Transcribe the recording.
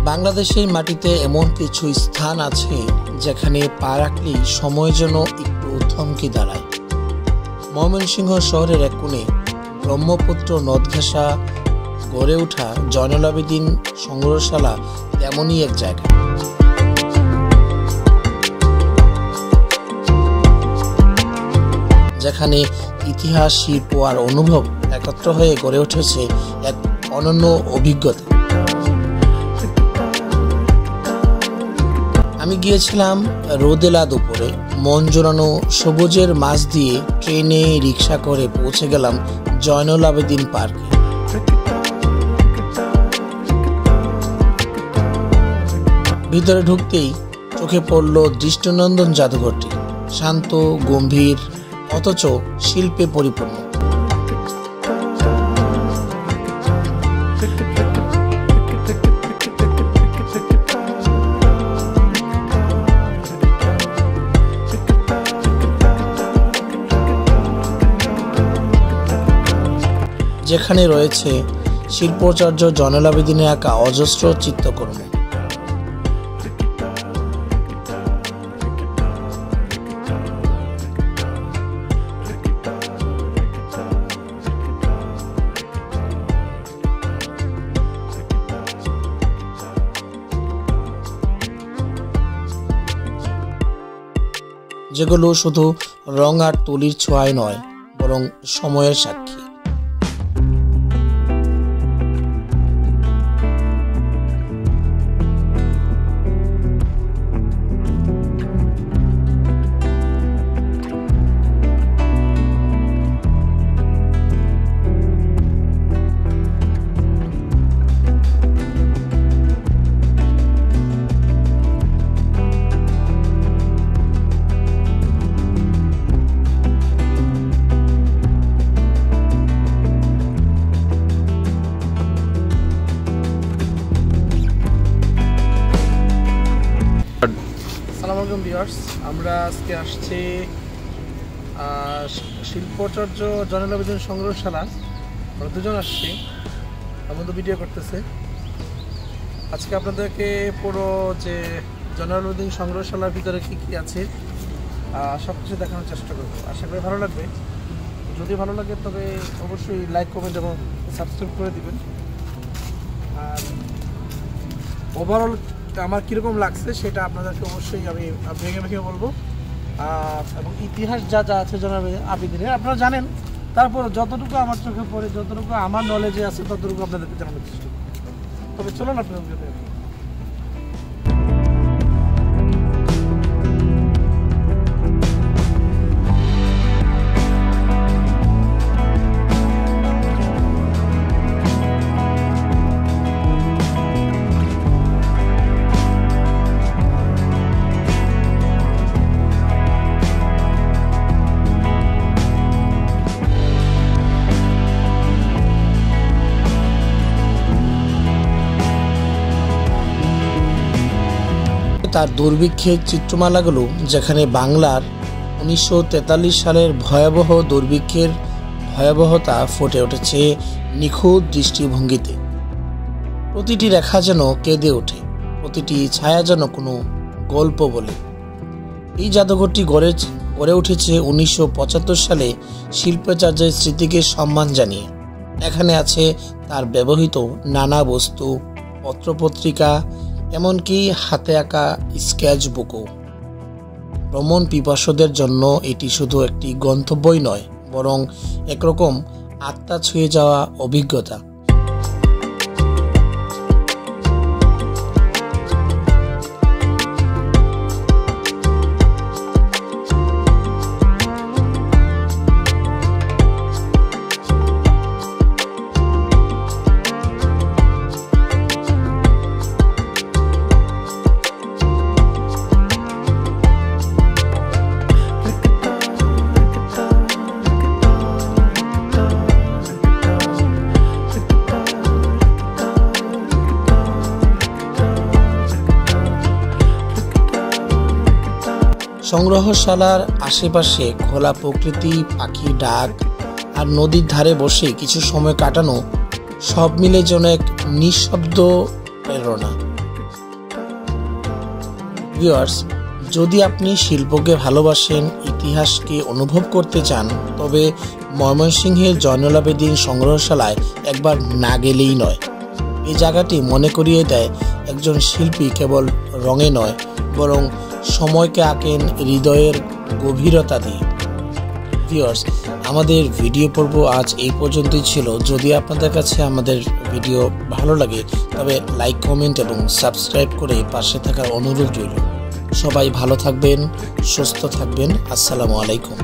বাংলাদেশের মাটিতে এমন কিছু স্থান আছে যেখানে পা রাখলেই সময় যেন একটু থমকে দাঁড়ায়। ময়মনসিংহ শহরের এক কোণে ব্রহ্মপুত্র নদ ঘেঁষা গড়ে ওঠা জয়নুল আবেদিন সংগ্রহশালা তেমনই এক জায়গা। যেখানে ইতিহাস, শিল্প আর অনুভব একত্র হয়ে গড়ে উঠেছে এক অনন্য অভিজ্ঞতা। আমি গিয়েছিলাম রোদেলা দুপুরে, মন জোড়ানো সবুজের মাঝ দিয়ে ট্রেনে রিক্সা করে পৌঁছে গেলাম জয়নুল আবেদিন পার্কে। ভিতরে ঢুকতেই চোখে পড়ল দৃষ্টিনন্দন জাদুঘরটি, শান্ত, গম্ভীর, অথচ শিল্পে পরিপূর্ণ। যেখানে রয়েছে শিল্পাচার্য জয়নুল আবেদিনের আঁকা অজস্র চিত্রকর্ম। যেগুলো শুধু রং আর তুলির ছোঁয়ায় নয়, বরং সময়ের সাক্ষী। আসসালামু আলাইকুম ভিউয়ার্স, আমরা আজকে আসছি শিল্পাচার্য জয়নুল আবেদিন সংগ্রহশালা। আমরা দুজন আসছি, আমার তো ভিডিও করতেছে। আজকে আপনাদেরকে পুরো যে জয়নুল আবেদিন সংগ্রহশালার ভিতরে কী কী আছে সব কিছু দেখানোর চেষ্টা করবো। আশা করি ভালো লাগবে। যদি ভালো লাগে তবে অবশ্যই লাইক, কমেন্ট এবং সাবস্ক্রাইব করে দিবেন। আর ওভারঅল আমার কীরকম লাগছে সেটা আপনাদেরকে অবশ্যই আমি ভেঙে ভেঙে বলবো। এবং ইতিহাস যা যা আছে জয়নুল আবেদিনের আপনারা জানেন, তারপর যতটুকু আমার চোখে পড়ে, যতটুকু আমার নলেজে আছে ততটুকু আপনাদেরকে জানানোর চেষ্টা করব। তবে চলুন আপনাদের তার দুর্ভিক্ষের চিত্রমালাগুলো, যেখানে বাংলার 1943 সালের ভয়াবহ দুর্ভিক্ষের ভয়াবহতা ফুটে উঠেছে নিখুঁত দৃষ্টিভঙ্গিতে। প্রতিটি রেখা যেন কেঁদে ওঠে, প্রতিটি ছায়া যেন কোনো গল্প বলে। এই জাদুঘরটি গড়ে উঠেছে 1975 সালে শিল্পাচার্যের স্মৃতিকে সম্মান জানিয়ে। এখানে আছে তার ব্যবহৃত নানা বস্তু, পত্রপত্রিকা, এমনকি হাতে আঁকা স্কেচ বুকও। ভ্রমণ পিপাসুদের জন্য এটি শুধু একটি গন্তব্যই নয়, বরং একরকম আত্মা ছুঁয়ে যাওয়া অভিজ্ঞতা। সংগ্রহশালার আশেপাশে খোলা প্রকৃতি, পাখি ডাক আর নদীর ধারে বসে কিছু সময় কাটানো সব মিলে যেন এক নিঃশব্দ প্রেরণা। ভিউয়ার্স, যদি আপনি শিল্পকে ভালোবাসেন, ইতিহাসকে অনুভব করতে চান, তবে ময়মনসিংহের জয়নুল আবেদীন সংগ্রহশালায় একবার না গেলেই নয়। এই জায়গাটি মনে করিয়ে দেয় একজন শিল্পী কেবল রঙে নয়, বরং সময়কে আঁকেন হৃদয়ের গভীরতা দিয়ে। ভিউয়ার্স, আমাদের ভিডিও পর্ব আজ এই পর্যন্তই ছিল। যদি আপনাদের কাছে আমাদের ভিডিও ভালো লাগে তবে লাইক, কমেন্ট এবং সাবস্ক্রাইব করে পাশে থাকার অনুরোধ রইল। সবাই ভালো থাকবেন, সুস্থ থাকবেন। আসসালামু আলাইকুম।